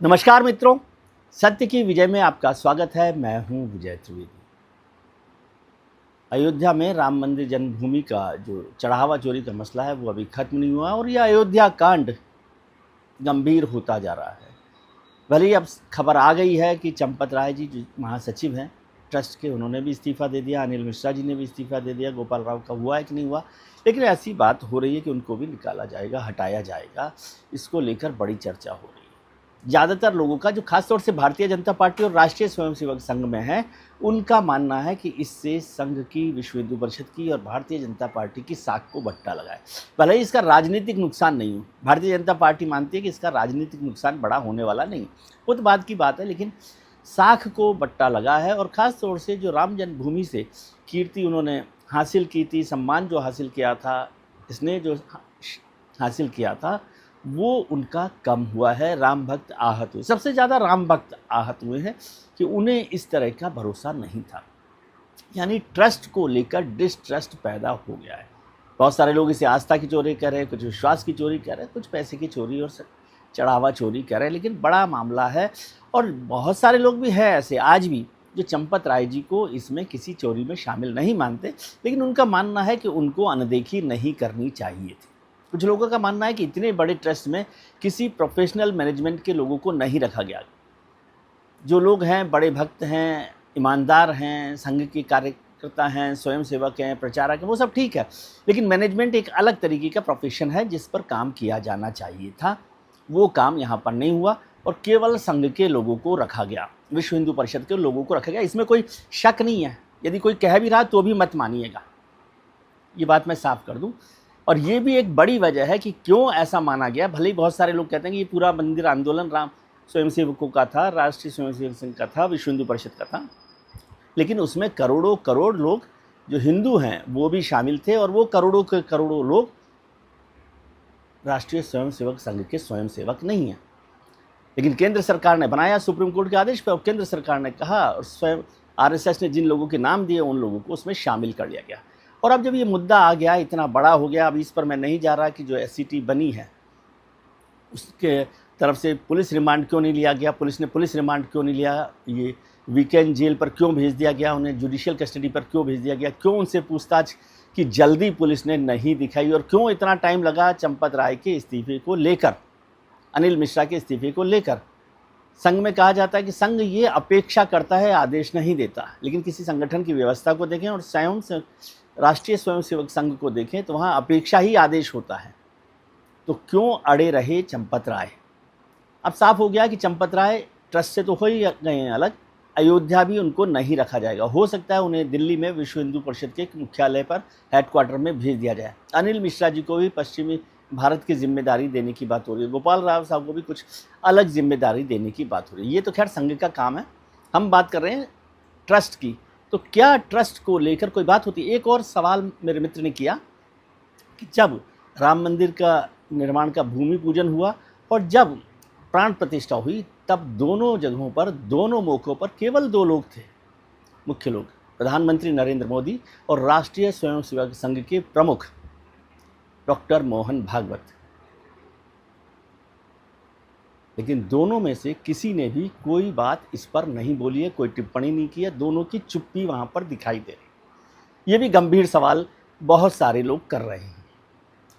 नमस्कार मित्रों, सत्य की विजय में आपका स्वागत है। मैं हूं विजय त्रिवेदी। अयोध्या में राम मंदिर जन्मभूमि का जो चढ़ावा चोरी का मसला है वो अभी खत्म नहीं हुआ और यह अयोध्या कांड गंभीर होता जा रहा है। भले ही अब खबर आ गई है कि चंपत राय जी जो महासचिव हैं ट्रस्ट के, उन्होंने भी इस्तीफ़ा दे दिया, अनिल मिश्रा जी ने भी इस्तीफ़ा दे दिया, गोपाल राव का हुआ है कि नहीं हुआ, लेकिन ऐसी बात हो रही है कि उनको भी निकाला जाएगा, हटाया जाएगा। इसको लेकर बड़ी चर्चा हो रही है। ज़्यादातर लोगों का, जो खासतौर से भारतीय जनता पार्टी और राष्ट्रीय स्वयंसेवक संघ में है, उनका मानना है कि इससे संघ की, विश्व हिंदू परिषद की और भारतीय जनता पार्टी की साख को बट्टा लगा है। भले ही इसका राजनीतिक नुकसान नहीं हो, भारतीय जनता पार्टी मानती है कि इसका राजनीतिक नुकसान बड़ा होने वाला नहीं, वो तो बात की बात है, लेकिन साख को बट्टा लगा है। और ख़ास तौर से जो राम जन्मभूमि से कीर्ति उन्होंने हासिल की थी, सम्मान जो हासिल किया था, इसने जो हासिल किया था, वो उनका कम हुआ है। राम भक्त आहत हुए, सबसे ज़्यादा राम भक्त आहत हुए हैं कि उन्हें इस तरह का भरोसा नहीं था। यानी ट्रस्ट को लेकर डिस्ट्रस्ट पैदा हो गया है। बहुत सारे लोग इसे आस्था की चोरी कर रहे हैं, कुछ विश्वास की चोरी कर रहे हैं, कुछ पैसे की चोरी और चढ़ावा चोरी कर रहे हैं, लेकिन बड़ा मामला है। और बहुत सारे लोग भी हैं ऐसे आज भी जो चंपत राय जी को इसमें किसी चोरी में शामिल नहीं मानते, लेकिन उनका मानना है कि उनको अनदेखी नहीं करनी चाहिए थी। कुछ लोगों का मानना है कि इतने बड़े ट्रस्ट में किसी प्रोफेशनल मैनेजमेंट के लोगों को नहीं रखा गया। जो लोग हैं, बड़े भक्त हैं, ईमानदार हैं, संघ के कार्यकर्ता हैं, स्वयंसेवक हैं, प्रचारक हैं, वो सब ठीक है, लेकिन मैनेजमेंट एक अलग तरीके का प्रोफेशन है जिस पर काम किया जाना चाहिए था। वो काम यहाँ पर नहीं हुआ और केवल संघ के लोगों को रखा गया, विश्व हिंदू परिषद के लोगों को रखा गया। इसमें कोई शक नहीं है। यदि कोई कह भी रहा तो भी मत मानिएगा, ये बात मैं साफ कर दूं। और ये भी एक बड़ी वजह है कि क्यों ऐसा माना गया। भले ही बहुत सारे लोग कहते हैं कि ये पूरा मंदिर आंदोलन राम स्वयंसेवकों का था, राष्ट्रीय स्वयंसेवक संघ का था, विश्व हिंदू परिषद का था, लेकिन उसमें करोड़ों करोड़ लोग जो हिंदू हैं वो भी शामिल थे, और वो करोड़ों के करोड़ों लोग राष्ट्रीय स्वयंसेवक संघ के स्वयंसेवक नहीं हैं। लेकिन केंद्र सरकार ने बनाया सुप्रीम कोर्ट के आदेश पर, और केंद्र सरकार ने कहा, और स्वयं आरएसएस ने जिन लोगों के नाम दिए उन लोगों को उसमें शामिल कर लिया गया। और अब जब ये मुद्दा आ गया, इतना बड़ा हो गया, अब इस पर मैं नहीं जा रहा कि जो एससीटी बनी है उसके तरफ से पुलिस रिमांड क्यों नहीं लिया गया, पुलिस ने पुलिस रिमांड क्यों नहीं लिया, ये वीकेंड जेल पर क्यों भेज दिया गया, उन्हें जुडिशियल कस्टडी पर क्यों भेज दिया गया, क्यों उनसे पूछताछ की जल्दी पुलिस ने नहीं दिखाई, और क्यों इतना टाइम लगा चंपत राय के इस्तीफे को लेकर, अनिल मिश्रा के इस्तीफे को लेकर। संघ में कहा जाता है कि संघ ये अपेक्षा करता है, आदेश नहीं देता, लेकिन किसी संगठन की व्यवस्था को देखें और स्वयं राष्ट्रीय स्वयंसेवक संघ को देखें तो वहाँ अपेक्षा ही आदेश होता है। तो क्यों अड़े रहे चंपत राय? अब साफ हो गया कि चंपत राय ट्रस्ट से तो हो ही गए हैं अलग, अयोध्या भी उनको नहीं रखा जाएगा। हो सकता है उन्हें दिल्ली में विश्व हिंदू परिषद के मुख्यालय पर, हेडक्वार्टर में भेज दिया जाए। अनिल मिश्रा जी को भी पश्चिमी भारत की जिम्मेदारी देने की बात हो रही है, गोपाल राव साहब को भी कुछ अलग जिम्मेदारी देने की बात हो रही है। ये तो खैर संघ का काम है, हम बात कर रहे हैं ट्रस्ट की। तो क्या ट्रस्ट को लेकर कोई बात होती है? एक और सवाल मेरे मित्र ने किया कि जब राम मंदिर का निर्माण का भूमि पूजन हुआ और जब प्राण प्रतिष्ठा हुई, तब दोनों जगहों पर, दोनों मौक़ों पर केवल दो लोग थे मुख्य लोग, प्रधानमंत्री नरेंद्र मोदी और राष्ट्रीय स्वयंसेवक संघ के प्रमुख डॉक्टर मोहन भागवत। लेकिन दोनों में से किसी ने भी कोई बात इस पर नहीं बोली है, कोई टिप्पणी नहीं की है। दोनों की चुप्पी वहाँ पर दिखाई दे रही। ये भी गंभीर सवाल बहुत सारे लोग कर रहे हैं।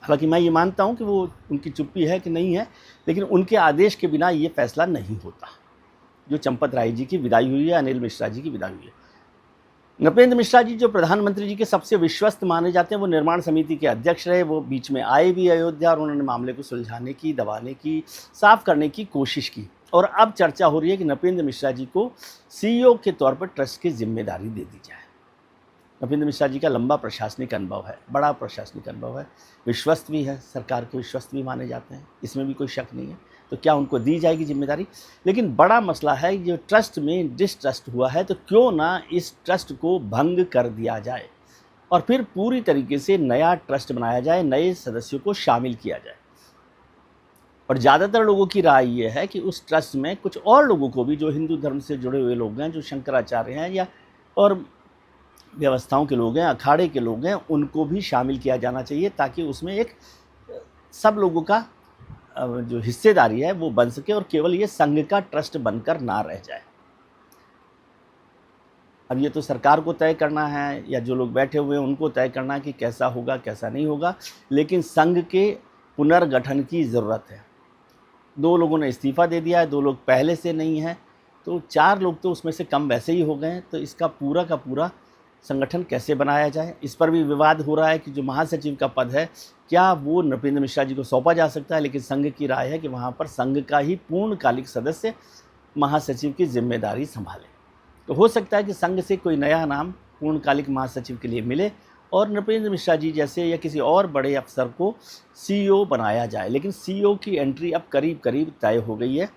हालांकि मैं ये मानता हूँ कि वो उनकी चुप्पी है कि नहीं है, लेकिन उनके आदेश के बिना ये फैसला नहीं होता। जो चंपत राय जी की विदाई हुई है, अनिल मिश्रा जी की विदाई हुई है। नृपेंद्र मिश्रा जी जो प्रधानमंत्री जी के सबसे विश्वस्त माने जाते हैं, वो निर्माण समिति के अध्यक्ष रहे, वो बीच में आए भी अयोध्या और उन्होंने मामले को सुलझाने की, दबाने की, साफ करने की कोशिश की। और अब चर्चा हो रही है कि नृपेंद्र मिश्रा जी को सीईओ के तौर पर ट्रस्ट की जिम्मेदारी दे दी जाए। नृपेंद्र मिश्रा जी का लंबा प्रशासनिक अनुभव है, बड़ा प्रशासनिक अनुभव है, विश्वस्त भी है, सरकार के विश्वस्त भी माने जाते हैं, इसमें भी कोई शक नहीं है। तो क्या उनको दी जाएगी जिम्मेदारी? लेकिन बड़ा मसला है, जो ट्रस्ट में डिस्ट्रस्ट हुआ है, तो क्यों ना इस ट्रस्ट को भंग कर दिया जाए और फिर पूरी तरीके से नया ट्रस्ट बनाया जाए, नए सदस्यों को शामिल किया जाए। और ज़्यादातर लोगों की राय ये है कि उस ट्रस्ट में कुछ और लोगों को भी, जो हिंदू धर्म से जुड़े हुए लोग हैं, जो शंकराचार्य हैं या और व्यवस्थाओं के लोग हैं, अखाड़े के लोग हैं, उनको भी शामिल किया जाना चाहिए, ताकि उसमें एक सब लोगों का जो हिस्सेदारी है वो बन सके और केवल ये संघ का ट्रस्ट बनकर ना रह जाए। अब ये तो सरकार को तय करना है या जो लोग बैठे हुए हैं उनको तय करना है कि कैसा होगा कैसा नहीं होगा, लेकिन संघ के पुनर्गठन की ज़रूरत है। 2 लोगों ने इस्तीफ़ा दे दिया है, 2 लोग पहले से नहीं हैं, तो 4 लोग तो उसमें से कम वैसे ही हो गए हैं। तो इसका पूरा का पूरा संगठन कैसे बनाया जाए, इस पर भी विवाद हो रहा है कि जो महासचिव का पद है क्या वो नृपेंद्र मिश्रा जी को सौंपा जा सकता है, लेकिन संघ की राय है कि वहाँ पर संघ का ही पूर्णकालिक सदस्य महासचिव की जिम्मेदारी संभाले। तो हो सकता है कि संघ से कोई नया नाम पूर्णकालिक महासचिव के लिए मिले और नृपेंद्र मिश्रा जी जैसे या किसी और बड़े अफसर को सीईओ बनाया जाए। लेकिन सीईओ की एंट्री अब करीब करीब तय हो गई है,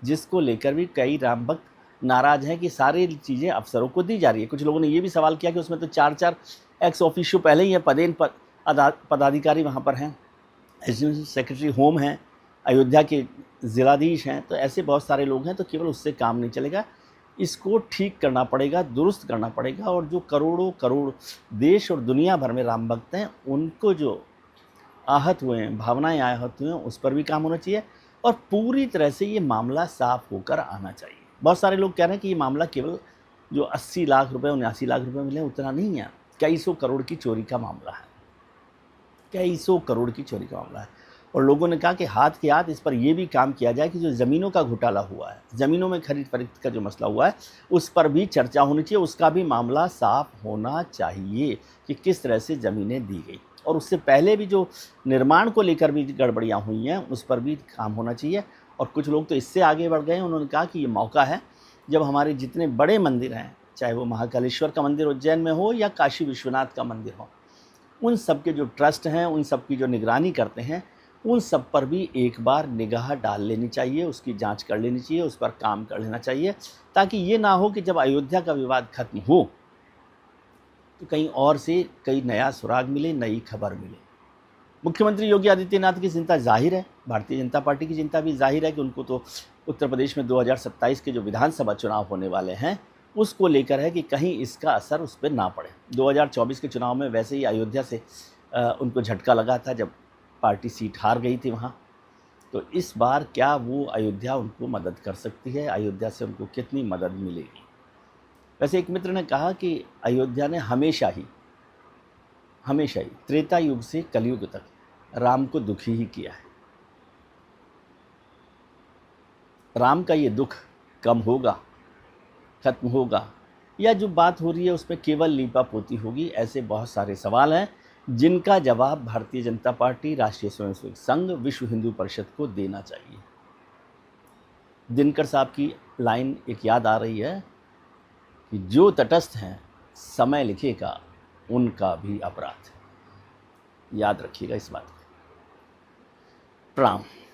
जिसको लेकर भी कई राम भक्त नाराज़ हैं कि सारी चीज़ें अफसरों को दी जा रही है। कुछ लोगों ने ये भी सवाल किया कि उसमें तो 4-4 एक्स ऑफिशियो पहले ही हैं, पदाधिकारी वहाँ पर हैं, एडिशनल सेक्रेटरी होम हैं, अयोध्या के ज़िलाधीश हैं, तो ऐसे बहुत सारे लोग हैं, तो केवल उससे काम नहीं चलेगा। इसको ठीक करना पड़ेगा, दुरुस्त करना पड़ेगा और जो करोड़ों करोड़ देश और दुनिया भर में राम भक्त हैं उनको जो आहत हुए हैं, भावनाएं आहत हुए हैं, उस पर भी काम होना चाहिए और पूरी तरह से ये मामला साफ होकर आना चाहिए। बहुत सारे लोग कह रहे हैं कि ये मामला केवल जो 80 लाख रुपए 79 लाख रुपए मिले उतना नहीं है, कई सौ करोड़ की चोरी का मामला है, कई सौ करोड़ की चोरी का मामला है। और लोगों ने कहा कि हाथ के हाथ इस पर यह भी काम किया जाए कि जो ज़मीनों का घोटाला हुआ है, ज़मीनों में खरीद फरोख्त का जो मसला हुआ है, उस पर भी चर्चा होनी चाहिए, उसका भी मामला साफ होना चाहिए कि किस तरह से ज़मीनें दी गई। और उससे पहले भी जो निर्माण को लेकर भी गड़बड़ियाँ हुई हैं उस पर भी काम होना चाहिए। और कुछ लोग तो इससे आगे बढ़ गए हैं, उन्होंने कहा कि ये मौका है जब हमारे जितने बड़े मंदिर हैं, चाहे वो महाकालेश्वर का मंदिर उज्जैन में हो या काशी विश्वनाथ का मंदिर हो, उन सब के जो ट्रस्ट हैं, उन सब की जो निगरानी करते हैं, उन सब पर भी एक बार निगाह डाल लेनी चाहिए, उसकी जांच कर लेनी चाहिए, उस पर काम कर लेना चाहिए, ताकि ये ना हो कि जब अयोध्या का विवाद खत्म हो तो कहीं और से कई नया सुराग मिले, नई खबर मिले। मुख्यमंत्री योगी आदित्यनाथ की चिंता जाहिर है, भारतीय जनता पार्टी की चिंता भी जाहिर है कि उनको तो उत्तर प्रदेश में 2027 के जो विधानसभा चुनाव होने वाले हैं उसको लेकर है कि कहीं इसका असर उस पर ना पड़े। 2024 के चुनाव में वैसे ही अयोध्या से उनको झटका लगा था जब पार्टी सीट हार गई थी वहाँ। तो इस बार क्या वो अयोध्या उनको मदद कर सकती है, अयोध्या से उनको कितनी मदद मिलेगी। वैसे एक मित्र ने कहा कि अयोध्या ने हमेशा ही त्रेता युग से कलयुग तक राम को दुखी ही किया है। राम का ये दुख कम होगा, खत्म होगा, या जो बात हो रही है उसमें केवल लीपा पोती होगी, ऐसे बहुत सारे सवाल हैं जिनका जवाब भारतीय जनता पार्टी, राष्ट्रीय स्वयंसेवक संघ, विश्व हिंदू परिषद को देना चाहिए। दिनकर साहब की लाइन एक याद आ रही है कि जो तटस्थ हैं समय लिखेगा उनका भी अपराध। याद रखिएगा इस बात को। प्रणाम।